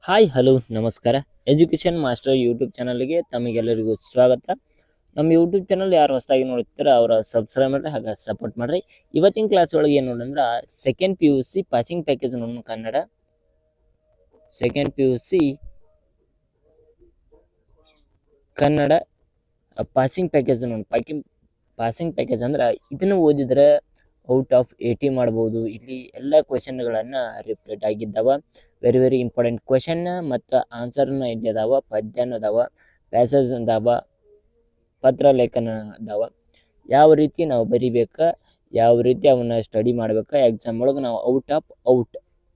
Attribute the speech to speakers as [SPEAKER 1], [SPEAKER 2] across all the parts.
[SPEAKER 1] Hi hello ನಮಸ್ಕಾರ. Education master YouTube ಚಾನಲ್ಗೆ ತಮಗೆಲ್ಲರಿಗೂ ಸ್ವಾಗತ. ನಮ್ಮ ಯೂಟ್ಯೂಬ್ ಚಾನಲ್ ಯಾರು ಹೊಸದಾಗಿ ನೋಡ್ತೀರ ಅವರ ಸಬ್ಸ್ಕ್ರೈಬ್ ಮಾಡಿರಿ, ಹಾಗೆ ಸಪೋರ್ಟ್ ಮಾಡಿರಿ. ಇವತ್ತಿನ ಕ್ಲಾಸ್ ಒಳಗೆ ಏನು ನೋಡಂದ್ರೆ second P U C passing package ನಮ್ಮ Kannada second P U C Kannada passing package passing package ಅಂದ್ರೆ ಇದನ್ನು ಓದಿದ್ರೆ ಔಟ್ ಆಫ್ 80 ಮಾಡ್ಬೋದು. ಇಲ್ಲಿ ಎಲ್ಲ ಕ್ವೆಶನ್ಗಳನ್ನು ರಿಪೀಟ್ ಆಗಿದ್ದಾವ. ವೆರಿ ವೆರಿ ಇಂಪಾರ್ಟೆಂಟ್ ಕ್ವೆಶನ್ ಮತ್ತು ಆನ್ಸರ್ನ ಇಲ್ಲಿ ಅದಾವ, ಪದ್ಯನೂ ಅದಾವ, ಪ್ಯಾಸೇಜ್ ಅದಾವ, ಪತ್ರ ಲೇಖನ ಅದಾವ. ಯಾವ ರೀತಿ ನಾವು ಬರಿಬೇಕಾ, ಯಾವ ರೀತಿ ಅವನ್ನ ಸ್ಟಡಿ ಮಾಡ್ಬೇಕಾ, ಎಕ್ಸಾಮ್ ಒಳಗೆ ನಾವು out of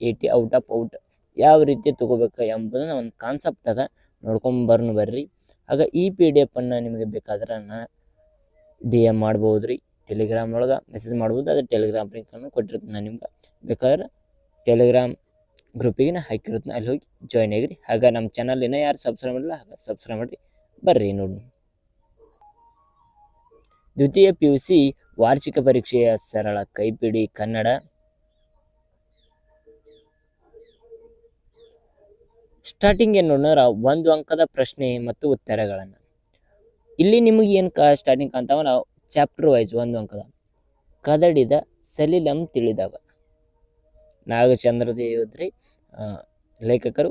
[SPEAKER 1] 80 out of out ಯಾವ ರೀತಿ ತಗೋಬೇಕು ಎಂಬುದನ್ನ ಒಂದು ಕಾನ್ಸೆಪ್ಟ್ ಅದ, ನೋಡ್ಕೊಂಬರ್ನು ಬರ್ರಿ. ಆಗ ಈ PDF ಅನ್ನು ನಿಮಗೆ ಬೇಕಾದ್ರೆ DM ಮಾಡ್ಬೋದು ರೀ, ಟೆಲಿಗ್ರಾಮ್ ಒಳಗೆ ಮೆಸೇಜ್ ಮಾಡ್ಬೋದು. ಅದು ಟೆಲಿಗ್ರಾಮ್ ಲಿಂಕನ್ನು ಕೊಟ್ಟಿರ್ತೀನಿ ನಾನು ನಿಮ್ಗೆ. ಬೇಕಾದ್ರೆ ಟೆಲಿಗ್ರಾಮ್ ಗ್ರೂಪಿಗೆ ನಾ ಹಾಕಿರ್ತೀನಿ, ಅಲ್ಲಿ ಹೋಗಿ ಜಾಯ್ನ್ ಆಗಿರಿ. ಹಾಗೆ ನಮ್ಮ ಚಾನಲ್ ಇನ್ನೂ ಯಾರು ಸಬ್ಸ್ಕ್ರೈಬ್ ಮಾಡಿಲ್ಲ ಹಾಗೆ ಸಬ್ಸ್ಕ್ರೈಬ್ ಮಾಡಿರಿ. ಬರ್ರಿ ನೋಡಿ. ದ್ವಿತೀಯ PUC ವಾರ್ಷಿಕ ಪರೀಕ್ಷೆಯ ಸರಳ ಕೈಪಿಡಿ ಕನ್ನಡ. ಸ್ಟಾರ್ಟಿಂಗ್ ಏನು ನೋಡಿದ್ರೆ 1 ಅಂಕದ ಪ್ರಶ್ನೆ ಮತ್ತು ಉತ್ತರಗಳನ್ನು. ಇಲ್ಲಿ ನಿಮಗೆ ಏನು ಸ್ಟಾರ್ಟಿಂಗ್ ಕಾಣ್ತಾವ, ನಾವು ಚಾಪ್ಟರ್ ವೈಸ್ 1 ಅಂಕದ ಕದಡಿದ ಸಲಿಲಂ ತಿಳಿದವ, ನಾಗಚಂದ್ರ ದೇವದ್ರಿ ಲೇಖಕರು.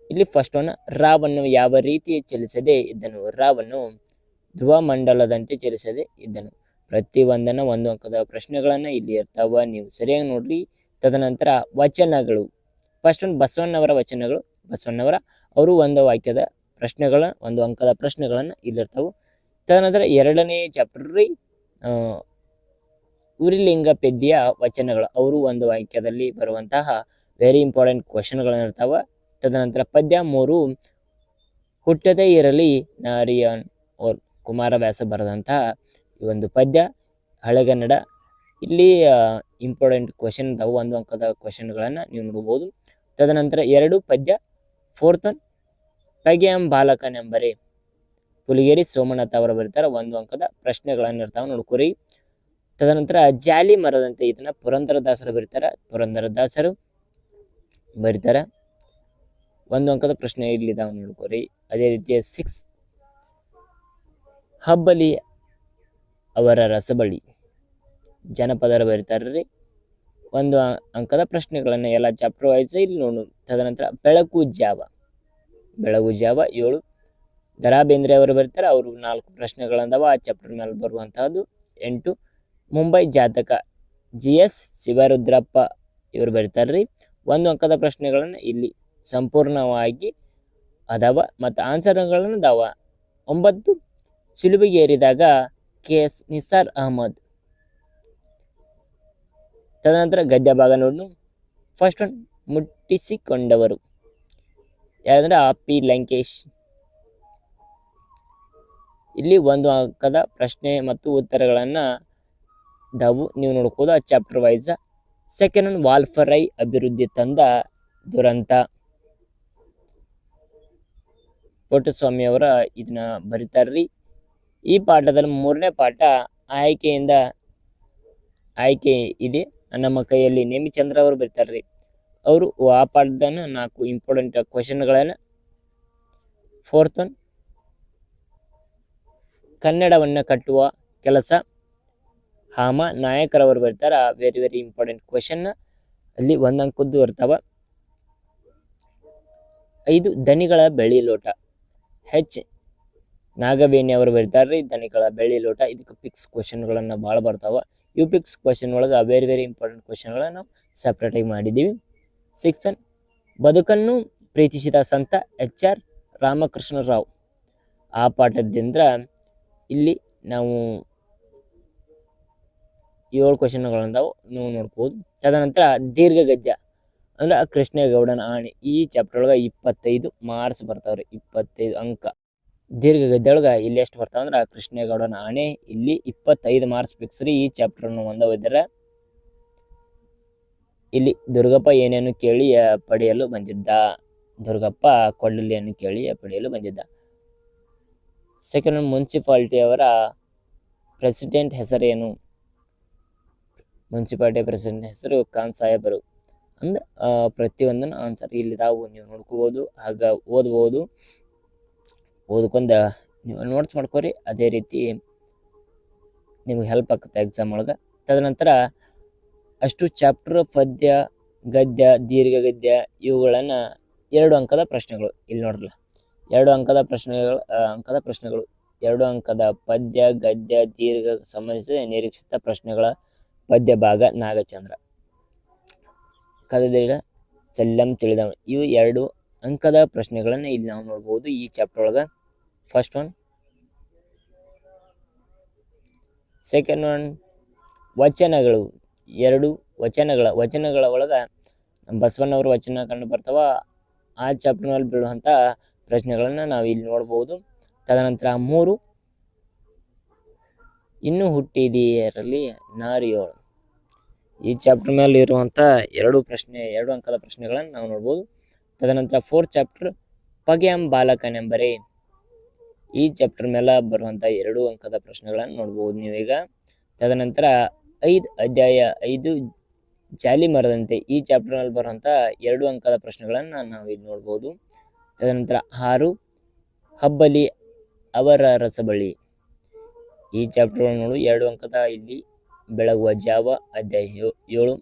[SPEAKER 1] ಇಲ್ಲಿ ಫಸ್ಟ್ ಒನ್, ರಾವನ್ನು ಯಾವ ರೀತಿ ಚಲಿಸದೆ ಇದ್ದನು, ರಾವನ್ನು ಧ್ರುವಮಂಡಲದಂತೆ ಚಲಿಸದೆ ಇದ್ದನು. ಪ್ರತಿಯೊಂದನ್ನ 1 ಅಂಕದ ಪ್ರಶ್ನೆಗಳನ್ನ ಇಲ್ಲಿ ಇರ್ತಾವ, ನೀವು ಸರಿಯಾಗಿ ನೋಡ್ರಿ. ತದನಂತರ ವಚನಗಳು. ಫಸ್ಟ್ ಒಂದು ಬಸವಣ್ಣವರ ವಚನಗಳು. ಬಸವಣ್ಣವರ ಅವರು 1 ವಾಕ್ಯದ ಪ್ರಶ್ನೆಗಳ 1 ಅಂಕದ ಪ್ರಶ್ನೆಗಳನ್ನು ಇಲ್ಲಿರ್ತಾವೆ. ತದನಂತರ 2ನೇ ಚಾಪ್ಟರ್ ರೀ ಉರಿಲಿಂಗ ಪೆದ್ಯ ವಚನಗಳು. ಅವರು 1 ವಾಕ್ಯದಲ್ಲಿ ಬರುವಂತಹ ವೆರಿ ಇಂಪಾರ್ಟೆಂಟ್ ಕ್ವಶನ್ಗಳನ್ನ ಇರ್ತಾವ. ತದನಂತರ ಪದ್ಯ 3 ಹುಟ್ಟದೇ ಇರಲಿ ನಾರಿಯನ್ ಓರ್ ಕುಮಾರವ್ಯಾಸ ಬರೆದಂತಹ ಈ ಒಂದು ಪದ್ಯ, ಹಳೆಗನ್ನಡ. ಇಲ್ಲಿ ಇಂಪಾರ್ಟೆಂಟ್ ಕ್ವಶನ್ ಇದಾವೆ, 1 ಅಂಕದ ಕ್ವಶನ್ಗಳನ್ನು ನೀವು ನೋಡ್ಬೋದು. ತದನಂತರ 2 ಪದ್ಯ, 4th ಒನ್ ಪಗೆಯಂ ಬಾಲಕನೆಂಬರೆ, ಪುಲಿಗೇರಿ ಸೋಮನಾಥ್ ಅವರು ಬರೀತಾರೆ. 1 ಅಂಕದ ಪ್ರಶ್ನೆಗಳನ್ನು ಇರ್ತಾವೆ, ನೋಡ್ಕೊರಿ. ತದನಂತರ ಜಾಲಿ ಮರದಂತೆ, ಇದನ್ನ ಪುರಂದರದಾಸರು ಬರೀತಾರೆ. ಪುರಂದರದಾಸರು ಬರೀತಾರೆ. 1 ಅಂಕದ ಪ್ರಶ್ನೆ ಇಲ್ಲಿದ್ದಾವೆ, ನೋಡ್ಕೊರಿ. ಅದೇ ರೀತಿ 6 ಹಬ್ಬಲಿ ಅವರ ರಸಬಳಿ, ಜನಪದರ ಬರೀತಾರ್ರಿ. 1 ಅಂಕದ ಪ್ರಶ್ನೆಗಳನ್ನು ಎಲ್ಲ ಚಾಪ್ಟರ್ ವೈಸ್ ಇಲ್ಲಿ ನೋಡು. ತದನಂತರ ಬೆಳಕು ಜಾವ 7 ದರಾ ಬೇಂದ್ರೆ ಅವರು ಬರೀತಾರೆ. ಅವರು 4 ಪ್ರಶ್ನೆಗಳಂದವ ಆ ಚಾಪ್ಟರ್ ಮೇಲೆ ಬರುವಂತಹದ್ದು. 8 ಮುಂಬೈ ಜಾತಕ, GS ಶಿವರುದ್ರಪ್ಪ ಇವರು ಬರೀತಾರ್ರಿ. 1 ಅಂಕದ ಪ್ರಶ್ನೆಗಳನ್ನು ಇಲ್ಲಿ ಸಂಪೂರ್ಣವಾಗಿ ಅದಾವ ಮತ್ತು ಆನ್ಸರ್ಗಳನ್ನು ಅದಾವ. 9 ಸಿಲುಬೆಗೆ ಏರಿದಾಗ, KS ನಿಸಾರ್ ಅಹಮದ್. ತದನಂತರ ಗದ್ಯ ಭಾಗ ನೋಡು. ಫಸ್ಟ್ ಒನ್ ಮುಟ್ಟಿಸಿಕೊಂಡವರು ಯಾರಂದ್ರೆ P ಲಂಕೇಶ್. ಇಲ್ಲಿ 1 ಅಂಕದ ಪ್ರಶ್ನೆ ಮತ್ತು ಉತ್ತರಗಳನ್ನು ದಾವು, ನೀವು ನೋಡ್ಬೋದು ಆ ಚಾಪ್ಟರ್ ವೈಸ್. ಸೆಕೆಂಡ್ ಒನ್ ವಾಲ್ಫರೈ ಅಭಿವೃದ್ಧಿ ತಂದ ದುರಂತ, ಪುಟ್ಟಸ್ವಾಮಿ ಅವರ ಇದನ್ನ ಬರೀತಾರ್ರಿ. ಈ ಪಾಠದಲ್ಲಿ 3ನೇ ಪಾಠ ಆಯ್ಕೆ ಇದೆ, ನಮ್ಮ ಕೈಯಲ್ಲಿ ನೇಮಿಚಂದ್ರ ಅವರು ಬರೀತಾರ್ರಿ. ಅವರು ಆ ಪಾಠದನ್ನ 4 ಇಂಪಾರ್ಟೆಂಟ್ ಕ್ವಶನ್ಗಳನ್ನು. 4th ಒನ್ ಕನ್ನಡವನ್ನು ಕಟ್ಟುವ ಕೆಲಸ, ಹಾಮ ನಾಯಕರವರು ಬರ್ತಾರ. ವೆರಿ ವೆರಿ ಇಂಪಾರ್ಟೆಂಟ್ ಕ್ವಶನ್, ಅಲ್ಲಿ 1 ಅಂಕದ್ದು ಇರ್ತಾವ. 5 ದನಿಗಳ ಬೆಳ್ಳಿ ಲೋಟ, H ನಾಗವೇಣಿ ಅವರು ಬರೀತಾರ್ರಿ. ದನಿಗಳ ಬೆಳ್ಳಿ ಲೋಟ, ಇದಕ್ಕೆ ಪಿಕ್ಸ್ ಕ್ವಶನ್ಗಳನ್ನು ಭಾಳ ಬರ್ತಾವ. ಇವು ಪಿಕ್ಸ್ ಕ್ವಶನ್ ಒಳಗೆ ವೆರಿ ವೆರಿ ಇಂಪಾರ್ಟೆಂಟ್ ಕ್ವಶನ್ಗಳನ್ನು ನಾವು ಸಪ್ರೇಟಾಗಿ ಮಾಡಿದ್ದೀವಿ. 6th ಒನ್ ಬದುಕನ್ನು ಪ್ರೀತಿಸಿದ ಸಂತ HR ರಾಮಕೃಷ್ಣ ರಾವ್. ಆ ಪಾಠದಿಂದ ಇಲ್ಲಿ ನಾವು 7 ಕ್ವಶನ್ಗಳಂದಾವು, ನೀವು ನೋಡ್ಬೋದು. ತದನಂತರ ದೀರ್ಘ ಗದ್ಯ ಅಂದ್ರೆ ಕೃಷ್ಣೇಗೌಡನ ಆಣೆ. ಈ ಚಾಪ್ಟರ್ ಒಳಗೆ 25 ಮಾರ್ಕ್ಸ್ ಬರ್ತಾವ್ರಿ, 25 ಅಂಕ. ದೀರ್ಘ ಗದ್ಯ ಒಳಗೆ ಇಲ್ಲಿ ಎಷ್ಟು ಬರ್ತಾವ ಅಂದ್ರೆ ಕೃಷ್ಣೇಗೌಡನ ಆಣೆ, ಇಲ್ಲಿ 25 ಮಾರ್ಕ್ಸ್ ಫಿಕ್ಸ್ ರೀ. ಈ ಚಾಪ್ಟರ್ನ ಓದಿದ್ರೆ ಇಲ್ಲಿ ದುರ್ಗಪ್ಪ ಏನೇನು ಕೇಳಿ ಪಡೆಯಲು ಬಂದಿದ್ದ, ದುರ್ಗಪ್ಪ ಕೊಳ್ಳಲಿಯನ್ನು ಕೇಳಿ ಪಡೆಯಲು ಬಂದಿದ್ದ. ಸೆಕೆಂಡ್ ಮುನ್ಸಿಪಾಲಿಟಿ ಅವರ ಪ್ರೆಸಿಡೆಂಟ್ ಹೆಸರೇನು, ಮುನ್ಸಿಪಾಲಿಟಿ ಪ್ರೆಸಿಡೆಂಟ್ ಹೆಸರು ಖಾನ್ ಸಾಹೇಬರು. ಅಂದ್ ಪ್ರತಿಯೊಂದನ್ನು ಆನ್ಸರ್ ಇಲ್ಲಿದಾವು, ನೀವು ನೋಡ್ಕೋಬೋದು. ಆಗ ಓದ್ಕೊಂಡ ನೀವು ನೋಟ್ಸ್ ಮಾಡ್ಕೋರಿ. ಅದೇ ರೀತಿ ನಿಮ್ಗೆ ಹೆಲ್ಪ್ ಆಗುತ್ತೆ ಎಕ್ಸಾಮ್ ಒಳಗೆ. ತದನಂತರ ಅಷ್ಟು ಚಾಪ್ಟರ್ ಪದ್ಯ, ಗದ್ಯ, ದೀರ್ಘ ಗದ್ಯ ಇವುಗಳನ್ನು 2 ಅಂಕದ ಪ್ರಶ್ನೆಗಳು ಇಲ್ಲಿ ನೋಡ್ರಲ್ಲ. 2 ಅಂಕದ ಪ್ರಶ್ನೆಗಳು 2 ಅಂಕದ ಪದ್ಯ, ಗದ್ಯ, ದೀರ್ಘ ಸಂಬಂಧಿಸಿದ ನಿರೀಕ್ಷಿತ ಪ್ರಶ್ನೆಗಳ ಪದ್ಯ ಭಾಗ ನಾಗಚಂದ್ರ, ಕದಲಿಡ ಸಲ್ಯಂ ತಿಳಿದವ. ಇವು 2 ಅಂಕದ ಪ್ರಶ್ನೆಗಳನ್ನು ಇಲ್ಲಿ ನಾವು ನೋಡ್ಬೋದು ಈ ಚಾಪ್ಟರ್ ಒಳಗೆ. First one. ಸೆಕೆಂಡ್ ಒನ್ ವಚನಗಳು. 2 ವಚನಗಳ ಒಳಗೆ ಬಸವಣ್ಣವ್ರ ವಚನ ಕಂಡು ಬರ್ತಾವ. ಆ ಚಾಪ್ಟರ್ನಲ್ಲಿ ಬೀಳುವಂಥ ಪ್ರಶ್ನೆಗಳನ್ನು ನಾವು ಇಲ್ಲಿ ನೋಡ್ಬೋದು. ತದನಂತರ 3 ಇನ್ನು ಹುಟ್ಟಿದೆಯರಲ್ಲಿ ನಾರಿಯೋಳು. ಈ ಚಾಪ್ಟರ್ ಮೇಲೆ ಇರುವಂಥ 2 ಅಂಕದ ಪ್ರಶ್ನೆಗಳನ್ನು ನಾವು ನೋಡ್ಬೋದು. ತದನಂತರ 4th ಚಾಪ್ಟರ್ ಪಗೆಯಂ ಬಾಲಕನೆಂಬರೆ. ಈ ಚಾಪ್ಟರ್ ಮೇಲೆ ಬರುವಂಥ 2 ಅಂಕದ ಪ್ರಶ್ನೆಗಳನ್ನು ನೋಡ್ಬೋದು ನೀವೀಗ. ತದನಂತರ 5 ಅಧ್ಯಾಯ 5 ಜಾಲಿ ಮರದಂತೆ. ಈ ಚಾಪ್ಟರ್ನಲ್ಲಿ ಬರುವಂಥ 2 ಅಂಕದ ಪ್ರಶ್ನೆಗಳನ್ನು ನಾವು ಇಲ್ಲಿ ನೋಡ್ಬೋದು. ತದನಂತರ 6 ಹಬ್ಬಲಿ ಅವರ ರಸಬಳ್ಳಿ. ಈ ಚಾಪ್ಟರ್ ನೋಡು 2 ಅಂಕದ. ಇಲ್ಲಿ ಬೆಳಗುವ ಜಾವ ಅಧ್ಯಾಯ 7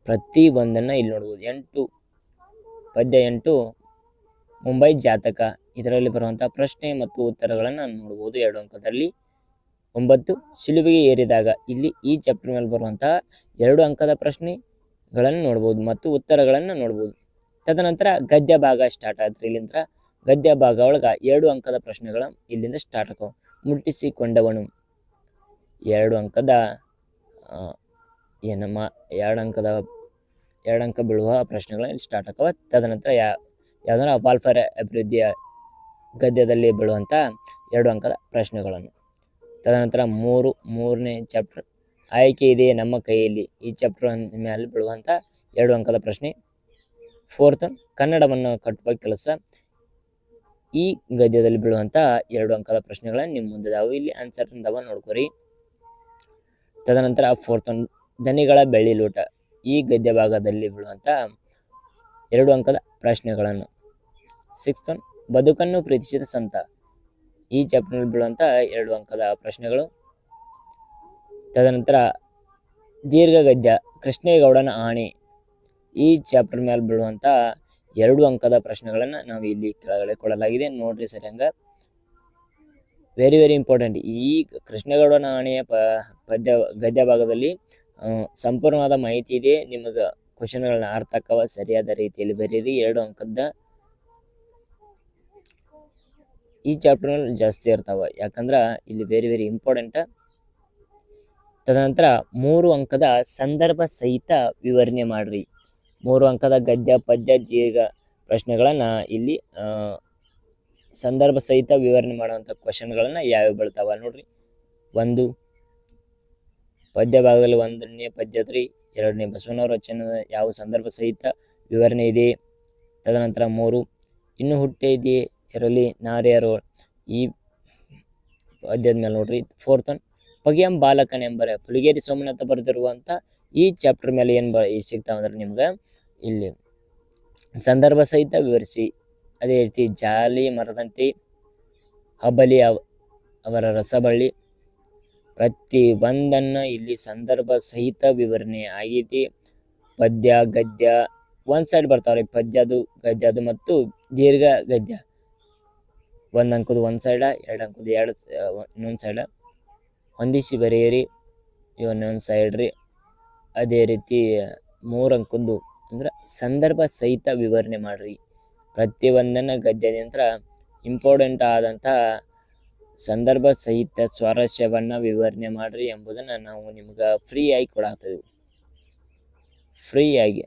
[SPEAKER 1] ಪ್ರತಿ ಒಂದನ್ನು ಇಲ್ಲಿ ನೋಡ್ಬೋದು. 8 ಪದ್ಯ 8 ಮುಂಬೈ ಜಾತಕ. ಇದರಲ್ಲಿ ಬರುವಂಥ ಪ್ರಶ್ನೆ ಮತ್ತು ಉತ್ತರಗಳನ್ನು ನೋಡ್ಬೋದು 2 ಅಂಕದಲ್ಲಿ. 9 ಶಿಲುಬೆಗೆ ಏರಿದಾಗ. ಇಲ್ಲಿ ಈ ಚಾಪ್ಟರ್ ಮೇಲೆ ಬರುವಂತಹ 2 ಅಂಕದ ಪ್ರಶ್ನೆಗಳನ್ನು ನೋಡ್ಬೋದು ಮತ್ತು ಉತ್ತರಗಳನ್ನು ನೋಡ್ಬೋದು. ತದನಂತರ ಗದ್ಯ ಭಾಗ ಸ್ಟಾರ್ಟ್ ಆದ್ರೆ ಇಲ್ಲಿಂದ ಗದ್ಯ ಭಾಗ ಒಳಗೆ 2 ಅಂಕದ ಪ್ರಶ್ನೆಗಳು ಇಲ್ಲಿಂದ ಸ್ಟಾರ್ಟ್ ಆಕವು. ಮುಟ್ಟಿಸಿಕೊಂಡವನು 2 ಅಂಕದ 2 ಅಂಕ ಬೀಳುವ ಪ್ರಶ್ನೆಗಳು ಇಲ್ಲಿ ಸ್ಟಾರ್ಟ್ ಆಕವ. ತದನಂತರ ಯಾವ್ದಾರ ವಾಲ್ಫೇರ್ ಅಭಿವೃದ್ಧಿಯ ಗದ್ಯದಲ್ಲಿ ಬೀಳುವಂಥ 2 ಅಂಕದ ಪ್ರಶ್ನೆಗಳನ್ನು. ತದನಂತರ 3ನೇ ಚಾಪ್ಟರ್ ಆಯ್ಕೆ ಇದೆ ನಮ್ಮ ಕೈಯಲ್ಲಿ. ಈ ಚಾಪ್ಟರ್ ಮೇಲೆ ಬೀಳುವಂಥ 2 ಅಂಕದ ಪ್ರಶ್ನೆ. 4th ಕನ್ನಡವನ್ನು ಕಟ್ಟುವ ಕೆಲಸ. ಈ ಗದ್ಯದಲ್ಲಿ ಬೀಳುವಂಥ 2 ಅಂಕದ ಪ್ರಶ್ನೆಗಳನ್ನು ನಿಮ್ಮ ಮುಂದೆ ಅದಾವು. ಇಲ್ಲಿ ಆನ್ಸರ್ ಇಂದವ ನೋಡ್ಕೊರಿ. ತದನಂತರ 4th ದನಿಗಳ ಬೆಳ್ಳಿ ಲೋಟ. ಈ ಗದ್ಯ ಭಾಗದಲ್ಲಿ ಬೀಳುವಂಥ 2 ಅಂಕದ ಪ್ರಶ್ನೆಗಳನ್ನು. 6th ಬದುಕನ್ನು ಪ್ರೀತಿಸಿದ ಸಂತ. ಈ ಚಾಪ್ಟರ್ನಲ್ಲಿ ಬೀಳುವಂಥ 2 ಅಂಕದ ಪ್ರಶ್ನೆಗಳು. ತದನಂತರ ದೀರ್ಘ ಗದ್ಯ ಕೃಷ್ಣೇಗೌಡನ ಆಣೆ. ಈ ಚಾಪ್ಟರ್ ಮೇಲೆ ಬೀಳುವಂಥ 2 ಅಂಕದ ಪ್ರಶ್ನೆಗಳನ್ನು ನಾವು ಇಲ್ಲಿ ಕೆಳಗಡೆ ಕೊಡಲಾಗಿದೆ, ನೋಡ್ರಿ ಸರಿ. ಹಂಗ ವೆರಿ ವೆರಿ ಇಂಪಾರ್ಟೆಂಟ್. ಈ ಕೃಷ್ಣೇಗೌಡನ ಆಣೆಯ ಗದ್ಯ ಭಾಗದಲ್ಲಿ ಸಂಪೂರ್ಣವಾದ ಮಾಹಿತಿ ಇದೆ. ನಿಮಗೆ ಕ್ವಶನ್ಗಳನ್ನ ಅರ್ಥ ಆಕ್ಕವ, ಸರಿಯಾದ ರೀತಿಯಲ್ಲಿ ಬರೀರಿ. 2 ಅಂಕದ ಈ ಚಾಪ್ಟರ್ನಲ್ಲಿ ಜಾಸ್ತಿ ಇರ್ತಾವ, ಯಾಕಂದ್ರೆ ಇಲ್ಲಿ ವೆರಿ ವೆರಿ ಇಂಪಾರ್ಟೆಂಟ್. ತದನಂತರ 3 ಅಂಕದ ಸಂದರ್ಭ ಸಹಿತ ವಿವರಣೆ ಮಾಡ್ರಿ. 3 ಅಂಕದ ಗದ್ಯ ಪದ್ಯ ದೀರ್ಘ ಪ್ರಶ್ನೆಗಳನ್ನು ಇಲ್ಲಿ ಸಂದರ್ಭ ಸಹಿತ ವಿವರಣೆ ಮಾಡುವಂಥ ಕ್ವಶನ್ಗಳನ್ನು ಯಾವ್ಯಾವ ಬೀಳ್ತಾವ ನೋಡ್ರಿ. 1 ಪದ್ಯ ಭಾಗದಲ್ಲಿ 1ನೇ ಪದ್ಯ 2ನೇ ಬಸವಣ್ಣವ್ರ ರಚನೆಯ ಯಾವ ಸಂದರ್ಭ ಸಹಿತ ವಿವರಣೆ ಇದೆ. ತದನಂತರ 3 ಇನ್ನು ಹುಟ್ಟಿದೆ ಇರಲಿ ನಾರ್ಯರು. ಈ ಪದ್ಯದ ಮೇಲೆ ನೋಡ್ರಿ. 4th ಪಗೆಯಂ ಬಾಲಕನೆಂಬರೆ. ಪುಲಿಗೇರಿ ಸೋಮನಾಥ ಬರೆದಿರುವಂಥ ಈ ಚಾಪ್ಟರ್ ಮೇಲೆ ಏನು ಸಿಗ್ತಾವಂದ್ರೆ ನಿಮ್ಗೆ ಇಲ್ಲಿ ಸಂದರ್ಭ ಸಹಿತ ವಿವರಿಸಿ. ಅದೇ ರೀತಿ ಜಾಲಿ ಮರದಂತೆ, ಹಬ್ಬಲಿ ಅವರ ರಸಬಳ್ಳಿ. ಪ್ರತಿ ಒಂದನ್ನು ಇಲ್ಲಿ ಸಂದರ್ಭ ಸಹಿತ ವಿವರಣೆ ಆಗಿದೆ. ಪದ್ಯ ಗದ್ಯ ಒಂದು ಸೈಡ್ ಬರ್ತಾವ್ರಿ, ಪದ್ಯದು ಗದ್ಯದು ಮತ್ತು ದೀರ್ಘ ಗದ್ಯ 1 ಅಂಕದ 1 ಸೈಡ, 2 ಅಂಕದ 2 ಇನ್ನೊಂದು ಸೈಡ ಹೊಂದಿಸಿ ಬರೆಯಿರಿ, ಇವನ್ನೊಂದು ಸೈಡ್ ರೀ. ಅದೇ ರೀತಿ 3 ಅಂಕದ್ದು ಅಂದ್ರೆ ಸಂದರ್ಭ ಸಹಿತ ವಿವರಣೆ ಮಾಡ್ರಿ. ಪ್ರತಿಯೊಂದನ್ನು ಗದ್ಯದಿಂದ ಇಂಪಾರ್ಟೆಂಟ್ ಆದಂಥ ಸಂದರ್ಭ ಸಹಿತ ಸ್ವಾರಸ್ಯವನ್ನು ವಿವರಣೆ ಮಾಡ್ರಿ ಎಂಬುದನ್ನು ನಾವು ನಿಮ್ಗೆ ಫ್ರೀಯಾಗಿ ಕೊಡಾಕ್ತೀವಿ. ಫ್ರೀಯಾಗಿ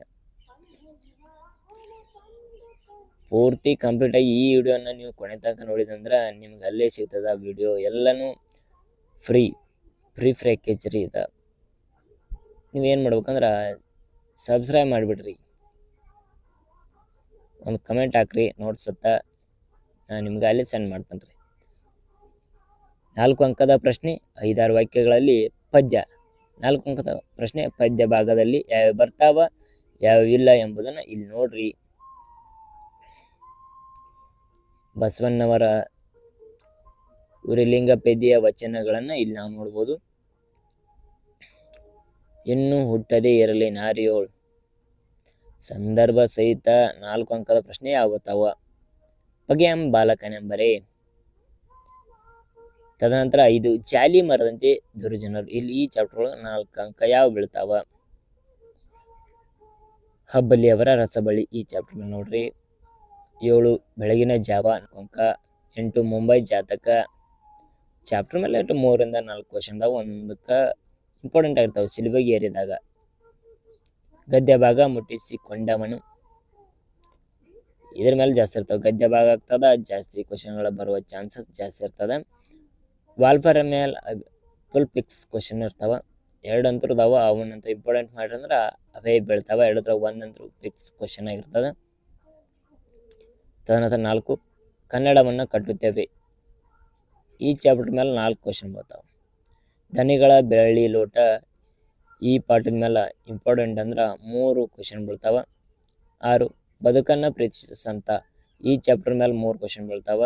[SPEAKER 1] ಪೂರ್ತಿ ಕಂಪ್ಲೀಟಾಗಿ ಈ ವಿಡಿಯೋನ ನೀವು ಕೊನೆ ತನಕ ನೋಡಿದಂದ್ರೆ ನಿಮ್ಗೆ ಅಲ್ಲೇ ಸಿಗ್ತದೆ ವಿಡಿಯೋ ಎಲ್ಲನೂ ಫ್ರೀ ಪ್ಯಾಕೇಜ್ ರೀ ಇದು. ನೀವೇನು ಮಾಡ್ಬೇಕಂದ್ರೆ ಸಬ್ಸ್ಕ್ರೈಬ್ ಮಾಡಿಬಿಡ್ರಿ, ಒಂದು ಕಮೆಂಟ್ ಹಾಕ್ರಿ, ನೋಟ್ಸ್ ಅಂತ ನಾನು ನಿಮ್ಗೆ ಅಲ್ಲೇ ಸೆಂಡ್ ಮಾಡ್ತೇನೆ ರೀ. 4 ಅಂಕದ ಪ್ರಶ್ನೆ 5-6 ವಾಕ್ಯಗಳಲ್ಲಿ ಪದ್ಯ. 4 ಅಂಕದ ಪ್ರಶ್ನೆ ಪದ್ಯ ಭಾಗದಲ್ಲಿ ಯಾವ್ಯಾವ ಬರ್ತಾವ ಯಾವಿಲ್ಲ ಎಂಬುದನ್ನು ಇಲ್ಲಿ ನೋಡ್ರಿ. ಬಸವಣ್ಣವರ ಉರಿಲಿಂಗ ಪೆದ್ಯೆಯ ವಚನಗಳನ್ನು ಇಲ್ಲಿ ನಾವು ನೋಡ್ಬೋದು. ಇನ್ನು ಹುಟ್ಟದೇ ಇರಲಿ ನಾರಿಯೋಳು, ಸಂದರ್ಭ ಸಹಿತ 4 ಅಂಕದ ಪ್ರಶ್ನೆ ಯಾವತ್ತಾವ? ಬಗೆಯಂ ಬಾಲಕನೆಂಬರೇ. ತದನಂತರ 5 ಜಾಲಿ ಮರದಂತೆ ದುರ್ಜನರು. ಇಲ್ಲಿ ಈ ಚಾಪ್ಟರ್ ಒಳಗೆ 4 ಅಂಕ ಯಾವ ಬೀಳ್ತಾವ? ಹಬ್ಬಲಿಯವರ ರಸಬಳಿ ಈ ಚಾಪ್ಟರ್ ನೋಡ್ರಿ. 7 ಬೆಳಗಿನ ಜಾವ 4 ಅಂಕ. 8 ಮುಂಬೈ ಜಾತಕ. ಚಾಪ್ಟರ್ ಮೇಲೆ 3 ರಿಂದ 4 ಕ್ವಶನ್ ಒಂದಕ್ಕೆ ಇಂಪಾರ್ಟೆಂಟ್ ಆಗಿರ್ತಾವೆ ಸಿಲಿಬಗೆ ಏರಿದಾಗ. ಗದ್ಯ ಭಾಗ ಮುಟ್ಟಿಸಿಕೊಂಡವನು, ಇದ್ರ ಮೇಲೆ ಜಾಸ್ತಿ ಇರ್ತಾವೆ. ಗದ್ಯ ಭಾಗ ಆಗ್ತದ, ಜಾಸ್ತಿ ಕ್ವಶನ್ಗಳು ಬರುವ ಚಾನ್ಸಸ್ ಜಾಸ್ತಿ ಇರ್ತದೆ. ವಾಲ್ಫರ್ ಮೇಲೆ ಫುಲ್ ಫಿಕ್ಸ್ ಕ್ವಶನ್ ಇರ್ತಾವ. 2 ಅಂತೂ ಅದಾವ, ಅವನಂತ ಇಂಪಾರ್ಟೆಂಟ್ ಮಾಡ್ರಂದ್ರೆ ಅವೇ ಬೀಳ್ತಾವ. 2 ಒಂದಂತೂ ಫಿಕ್ಸ್ ಕ್ವಶನ್ ಆಗಿರ್ತದೆ. ತದನಂತರ 4 ಕನ್ನಡವನ್ನು ಕಟ್ಟುತ್ತೇವೆ. ಈ ಚಾಪ್ಟರ್ ಮೇಲೆ 4 ಕ್ವಶನ್ ಬರ್ತಾವೆ. ಧನಿಗಳ ಬೆಳ್ಳಿ ಲೋಟ ಈ ಪಾಠದ ಮೇಲೆ ಇಂಪಾರ್ಟೆಂಟ್ ಅಂದ್ರೆ 3 ಕ್ವಶನ್ ಬೀಳ್ತಾವ. 6 ಬದುಕನ್ನು ಪ್ರೀತಿಸಂತ ಈ ಚಾಪ್ಟರ್ ಮೇಲೆ 3 ಕ್ವಶನ್ ಬೀಳ್ತಾವ.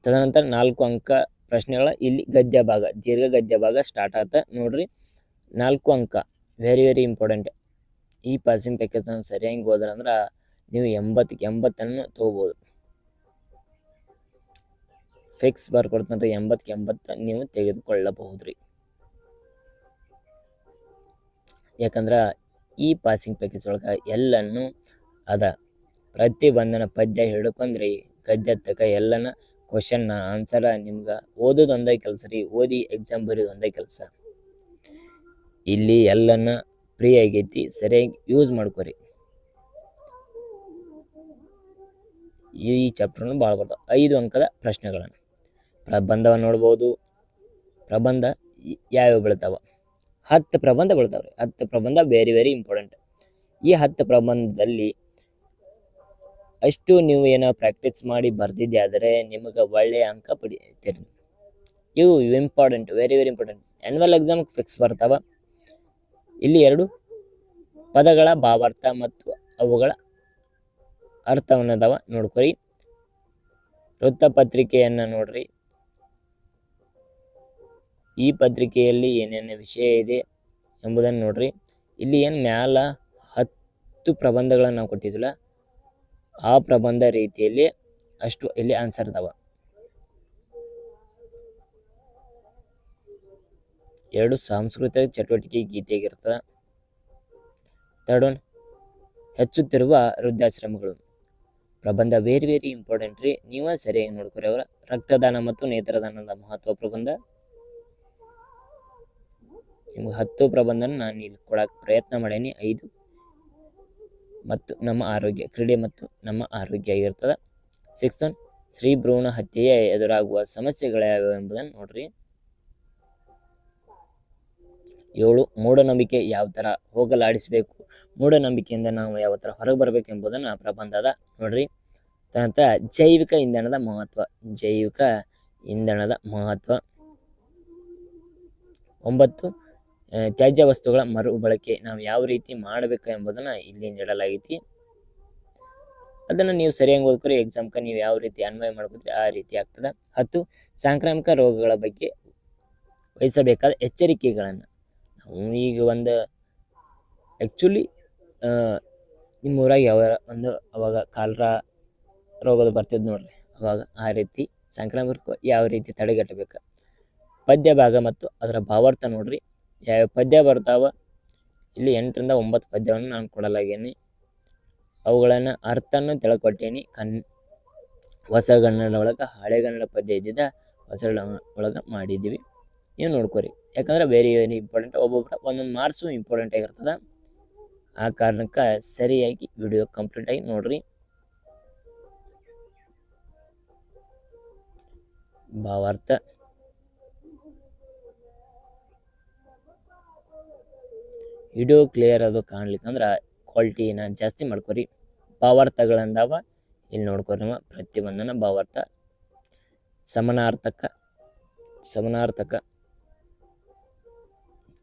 [SPEAKER 1] ತದನಂತರ 4 ಅಂಕ ಪ್ರಶ್ನೆಗಳ ಇಲ್ಲಿ ಗದ್ಯ ಭಾಗ, ದೀರ್ಘ ಗದ್ಯ ಭಾಗ ಸ್ಟಾರ್ಟ್ ಆತ ನೋಡ್ರಿ. 4 ಅಂಕ ವೆರಿ ವೆರಿ ಇಂಪಾರ್ಟೆಂಟ್. ಈ ಪಾಸಿಂಗ್ ಪ್ಯಾಕೇಜ್ ಸರಿಯಾಗಿ ಹೋದ್ರಂದ್ರೆ ನೀವು 80ಕ್ಕೆ 80 ತೊಗೋಬೋದು. ಫಿಕ್ಸ್ ಬರ್ಕೊಡ್ತಂದ್ರೆ 80ಕ್ಕೆ 80 ನೀವು ತೆಗೆದುಕೊಳ್ಳಬಹುದ್ರಿ. ಯಾಕಂದ್ರೆ ಈ ಪಾಸಿಂಗ್ ಪ್ಯಾಕೇಜ್ ಒಳಗೆ ಎಲ್ಲನೂ ಅದ. ಪ್ರತಿಬಂಧನ ಪದ್ಯ ಹಿಡ್ಕೊಂಡ್ರಿ ಗದ್ಯ ತಕ ಎಲ್ಲನ ಕ್ವಶನ್ ಆನ್ಸರ್ ನಿಮ್ಗೆ ಓದೋದು ಒಂದೇ ಕೆಲಸ ರೀ. ಓದಿ ಎಕ್ಸಾಮ್ ಬರೆಯೋದು ಒಂದೇ ಕೆಲಸ. ಇಲ್ಲಿ ಎಲ್ಲನ ಫ್ರೀ ಆಗೈತಿ, ಸರಿಯಾಗಿ ಯೂಸ್ ಮಾಡ್ಕೊರಿ. ಈ ಚಾಪ್ಟರ್ನು ಭಾಳ ಬರ್ತಾವೆ. 5 ಅಂಕದ ಪ್ರಶ್ನೆಗಳನ್ನು ಪ್ರಬಂಧವನ್ನು ನೋಡ್ಬೋದು. ಪ್ರಬಂಧ ಯಾವ್ಯಾವ ಬೀಳ್ತಾವ? 10 ಪ್ರಬಂಧ ಬೀಳ್ತಾವ್ರಿ. 10 ಪ್ರಬಂಧ ವೆರಿ ವೆರಿ ಇಂಪಾರ್ಟೆಂಟ್. ಈ 10 ಪ್ರಬಂಧದಲ್ಲಿ ಅಷ್ಟು ನೀವು ಏನೋ ಪ್ರಾಕ್ಟೀಸ್ ಮಾಡಿ ಬರ್ದಿದ್ದೆ ಆದರೆ ನಿಮಗೆ ಒಳ್ಳೆಯ ಅಂಕ ಪಡಿತೀರಿ. ಇವು important, very very important. Annual ಎಕ್ಸಾಮ್ಗೆ ಫಿಕ್ಸ್ ಬರ್ತಾವ. ಇಲ್ಲಿ 2 ಪದಗಳ ಭಾವಾರ್ಥ ಮತ್ತು ಅವುಗಳ ಅರ್ಥವನ್ನದವ ನೋಡ್ಕೊರಿ. ವೃತ್ತಪತ್ರಿಕೆಯನ್ನು ನೋಡ್ರಿ. ಈ ಪತ್ರಿಕೆಯಲ್ಲಿ ಏನೇನು ವಿಷಯ ಇದೆ ಎಂಬುದನ್ನು ನೋಡ್ರಿ. ಇಲ್ಲಿ ಏನು ಮ್ಯಾಲ 10 ಪ್ರಬಂಧಗಳನ್ನು ನಾವು ಕೊಟ್ಟಿದ್ದಿಲ್ಲ, ಆ ಪ್ರಬಂಧ ರೀತಿಯಲ್ಲಿ ಅಷ್ಟು ಇಲ್ಲಿ ಆನ್ಸರ್ ಅದಾವ. 2 ಸಾಂಸ್ಕೃತಿಕ ಚಟುವಟಿಕೆ ಗೀತೆಗಿರ್ತದೆ. 3 ಹೆಚ್ಚುತ್ತಿರುವ ವೃದ್ಧಾಶ್ರಮಗಳು ಪ್ರಬಂಧ ವೆರಿ ವೆರಿ ಇಂಪಾರ್ಟೆಂಟ್ ರೀ. ನೀವೇ ಸರಿಯಾಗಿ ನೋಡ್ಕೊರಿ. ಅವರ ರಕ್ತದಾನ ಮತ್ತು ನೇತ್ರದಾನದ ಮಹತ್ವ ಪ್ರಬಂಧ. ನಿಮ್ಗೆ 10 ಪ್ರಬಂಧನ ನಾನು ಇಲ್ಲಿ ಕೊಡಕ್ಕೆ ಪ್ರಯತ್ನ ಮಾಡೀನಿ. 5 ಮತ್ತು ನಮ್ಮ ಆರೋಗ್ಯ, ಕ್ರೀಡೆ ಮತ್ತು ನಮ್ಮ ಆರೋಗ್ಯ ಆಗಿರ್ತದೆ. 6 ಸ್ತ್ರೀ ಭ್ರೂಣ ಹತ್ಯೆಯ ಎದುರಾಗುವ ಸಮಸ್ಯೆಗಳ್ಯಾವ್ಯಾವ ಎಂಬುದನ್ನು ನೋಡ್ರಿ. 7 ಮೂಢನಂಬಿಕೆ ಯಾವ ಥರ ಹೋಗಲಾಡಿಸಬೇಕು, ಮೂಢನಂಬಿಕೆಯಿಂದ ನಾವು ಯಾವ ಥರ ಹೊರಗೆ ಬರಬೇಕು ಎಂಬುದನ್ನು ಪ್ರಬಂಧದ ನೋಡ್ರಿ. ತದನಂತರ ಜೈವಿಕ ಇಂಧನದ ಮಹತ್ವ, ಜೈವಿಕ ಇಂಧನದ ಮಹತ್ವ. 9 ತ್ಯಾಜ್ಯ ವಸ್ತುಗಳ ಮರುಬಳಕೆ ನಾವು ಯಾವ ರೀತಿ ಮಾಡಬೇಕು ಎಂಬುದನ್ನು ಇಲ್ಲಿ ನೀಡಲಾಗೈತಿ. ಅದನ್ನು ನೀವು ಸರಿಯಾಗಿ ಓದ್ಕೊರಿ. ಎಕ್ಸಾಮ್ಗೆ ನೀವು ಯಾವ ರೀತಿ ಅನ್ವಯ ಮಾಡ್ಕೊತೀರಿ ಆ ರೀತಿ ಆಗ್ತದೆ. 10 ಸಾಂಕ್ರಾಮಿಕ ರೋಗಗಳ ಬಗ್ಗೆ ವಹಿಸಬೇಕಾದ ಎಚ್ಚರಿಕೆಗಳನ್ನು ನಾವು ಈಗ ಒಂದು ಆ್ಯಕ್ಚುಲಿ ನಿಮ್ಮೂರಾಗ ಯಾವ ಒಂದು ಅವಾಗ ಕಾಲರಾ ರೋಗದ ಬರ್ತಿದ್ದು ನೋಡ್ರಿ, ಅವಾಗ ಆ ರೀತಿ ಸಾಂಕ್ರಾಮಿಕ ಯಾವ ರೀತಿ ತಡೆಗಟ್ಟಬೇಕು. ಪದ್ಯ ಭಾಗ ಮತ್ತು ಅದರ ಭಾವಾರ್ಥ ನೋಡ್ರಿ. ಯಾವ್ಯಾವ ಪದ್ಯ ಬರ್ತಾವ ಇಲ್ಲಿ 8 ರಿಂದ 9 ಪದ್ಯವನ್ನು ನಾನು ಕೊಡಲಾಗೇನಿ. ಅವುಗಳನ್ನು ಅರ್ಥನ ತಿಳ್ಕೊಟ್ಟೇನಿ. ಹೊಸಗನ್ನಡ ಒಳಗೆ ಹಳೆಗನ್ನಡ ಪದ್ಯ ಇದ್ದಿದ್ದ ಹೊಸಗನ್ನಡ ಒಳಗೆ ಮಾಡಿದ್ದೀವಿ. ನೀವು ನೋಡ್ಕೊರಿ. ಯಾಕಂದ್ರೆ ವೆರಿ ವೆರಿ ಇಂಪಾರ್ಟೆಂಟ್. ಒಬ್ಬೊಬ್ಬರ ಒಂದೊಂದು ಮಾರ್ಕ್ಸು ಇಂಪಾರ್ಟೆಂಟ್ ಆಗಿರ್ತದೆ. ಆ ಕಾರಣಕ್ಕೆ ಸರಿಯಾಗಿ ವಿಡಿಯೋ ಕಂಪ್ಲೀಟಾಗಿ ನೋಡ್ರಿ. ಭಾವಾರ್ಥ, ವಿಡಿಯೋ ಕ್ಲಿಯರ್ ಅದು ಕಾಣ್ಲಿಕ್ಕಂದ್ರೆ ಕ್ವಾಲಿಟಿನ ಜಾಸ್ತಿ ಮಾಡ್ಕೊರಿ. ಭಾವಾರ್ಥಗಳಂದಾವ ಇಲ್ಲಿ ನೋಡ್ಕೊರಿ. ನೀವು ಪ್ರತಿಯೊಂದನ ಭಾವಾರ್ಥ, ಸಮಾನಾರ್ಥಕ,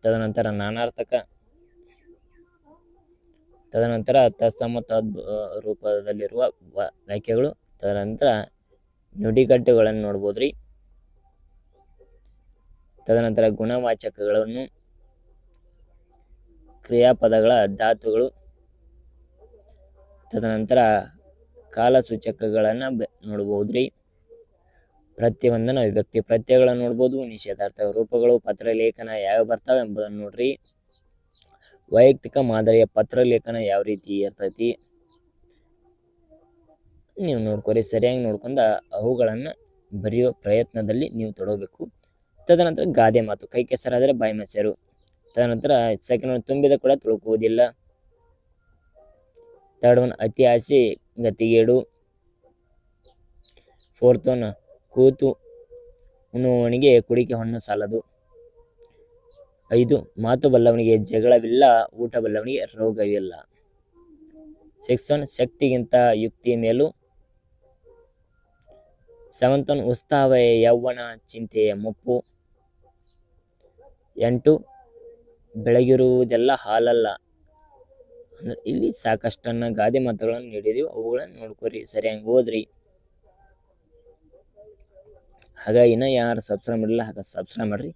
[SPEAKER 1] ತದನಂತರ ನಾನಾರ್ಥಕ, ತದನಂತರ ತತ್ಸಮ ರೂಪದಲ್ಲಿರುವ ವಾಕ್ಯಗಳು. ತದನಂತರ ನುಡಿಗಟ್ಟುಗಳನ್ನು ನೋಡ್ಬೋದ್ರಿ. ತದನಂತರ ಗುಣವಾಚಕಗಳನ್ನು, ಕ್ರಿಯಾಪದಗಳ ಧಾತುಗಳು, ತದನಂತರ ಕಾಲಸೂಚಕಗಳನ್ನ ನೋಡ್ಬೋದ್ರಿ. ಪ್ರತ್ಯವೊಂದನ ವಿಭಕ್ತಿ ಪ್ರತ್ಯಯಗಳನ್ನು ನೋಡ್ಬೋದು. ನಿಷೇಧಾರ್ಥ ರೂಪಗಳು, ಪತ್ರಲೇಖನ ಯಾವ ಬರ್ತಾವ ಎಂಬುದನ್ನು ನೋಡ್ರಿ. ವೈಯಕ್ತಿಕ ಮಾದರಿಯ ಪತ್ರಲೇಖನ ಯಾವ ರೀತಿ ಇರ್ತೈತಿ ನೀವು ನೋಡ್ಕೊರಿ. ಸರಿಯಾಗಿ ನೋಡ್ಕೊಂಡ ಅವುಗಳನ್ನ ಬರೆಯೋ ಪ್ರಯತ್ನದಲ್ಲಿ ನೀವು ತೊಡಗಬೇಕು. ತದನಂತರ ಗಾದೆ ಮಾತು, ಕೈ ಕೆಸರಾದರೆ ಬಾಯಿ ಮೊಸರು. ತದನಂತರ ಸೆಕೆಂಡ್ ಒನ್, ತುಂಬಿದ ಕೂಡ ತುಳುಕುವುದಿಲ್ಲ. ಥರ್ಡ್ ಒನ್, ಅತಿ ಆಸೆ ಗತಿಗೇಡು. ಫೋರ್ತ್ ಒನ್, ಕೂತು ಉಣ್ಣುವವನಿಗೆ ಕುಡಿಕೆ ಹೊನ್ನು ಸಾಲದು. 5, ಮಾತು ಬಲ್ಲವನಿಗೆ ಜಗಳವಿಲ್ಲ, ಊಟ ಬಲ್ಲವನಿಗೆ ರೋಗವಿಲ್ಲ. 6th ಒನ್, ಶಕ್ತಿಗಿಂತ ಯುಕ್ತಿ ಮೇಲು. 7th ಒನ್, ಉತ್ಸಾಹ ಯೌವನ ಚಿಂತೆಯ ಮುಪ್ಪು. 8, ಬೆಳಗಿರುವುದೆಲ್ಲ ಹಾಲಲ್ಲ. ಅಂದ್ರೆ ಇಲ್ಲಿ ಸಾಕಷ್ಟನ್ನ ಗಾದೆ ಮಾತುಗಳನ್ನು ನೀಡಿದೀವಿ, ಅವುಗಳನ್ನ ನೋಡ್ಕೊರಿ, ಸರಿಯಾಗಿ ಓದ್ರಿ. ಹಾಗ ಇನ್ನ ಯಾರು ಸಬ್ಸ್ಕ್ರೈಬ್ ಮಾಡಿಲ್ಲ ಹಾಗ ಸಬ್ಸ್ಕ್ರೈಬ್ ಮಾಡ್ರಿ,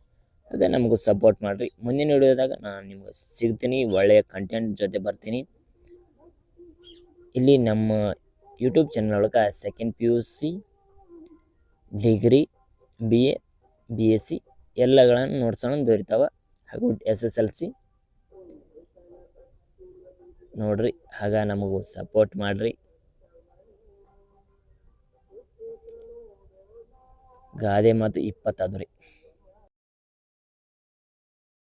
[SPEAKER 1] ಹಾಗೆ ನಮಗೂ ಸಪೋರ್ಟ್ ಮಾಡ್ರಿ. ಮುಂದಿನ ವಿಡಿಯೋದಾಗ ನಾನು ನಿಮ್ಗೆ ಸಿಗ್ತೀನಿ, ಒಳ್ಳೆಯ ಕಂಟೆಂಟ್ ಜೊತೆ ಬರ್ತೀನಿ. ಇಲ್ಲಿ ನಮ್ಮ ಯೂಟ್ಯೂಬ್ ಚಾನಲ್ ಒಳಗೆ second PUC, degree, BA, BSc ಎಲ್ಲಗಳನ್ನು ನೋಟ್ಸ್ಗಳನ್ನು ದೊರೀತಾವ. ಹಾಗೂ SSLC ನೋಡ್ರಿ, ಹಾಗ ನಮಗೂ ಸಪೋರ್ಟ್ ಮಾಡ್ರಿ. ಗಾದೆ ಮಾತು 20 ಆದ್ರಿ.